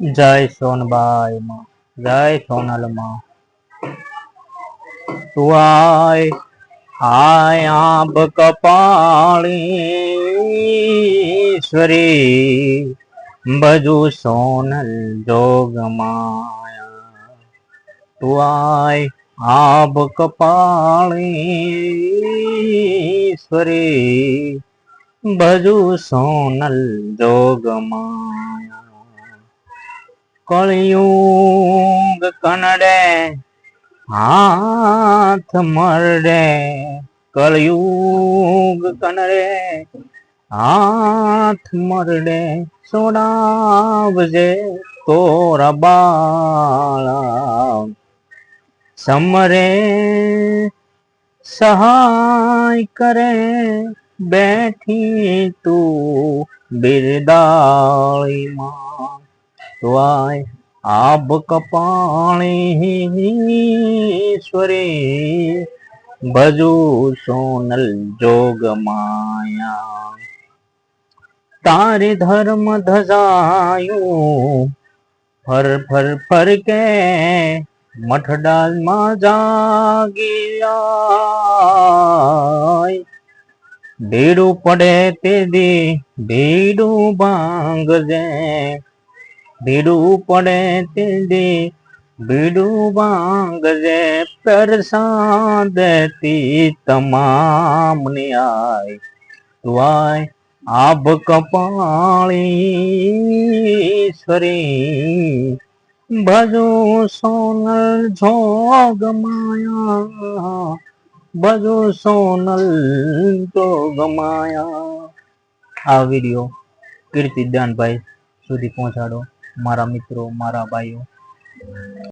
જય સોનબાઈ માં, જય સોનલ માં. તું આય આંબ કપાળીશ્વરી, ભજુ સોનલ જોગમાયા. તું આંબ કપાળીશ્વરી, ભજુ સોનલ જોગમાયા. કળિયુગ કનડે હાથ મરડે, કળિયુગ કનડે હાથ મરડે, સોડાવજે તોરા બાળા. સમરે સહાય કરે બેઠી તું બિરદાળીમાં. તું આબ કપાળીશ્વરી, ભજુ સોનલ જોગમાયા. તારી ધર્મ ધજાયું ફર ફર ફર કે, મઠડાલમાં જાગી આય. ભીડું પડે તે દી ભીડું ભાંગજે, ભીડું પડે તે દી ભીડું ભાંગજે, પરસાદેતી તમામની આય. તું આબ કપાળીશ્વરી, ભજુ સોનલ જોગમાયા, ભજુ સોનલ જોગમાયા. આ વિડીયો કીર્તિદાનભાઈ સુધી પહોંચાડો, મારા મિત્રો, મારા ભાઈઓ.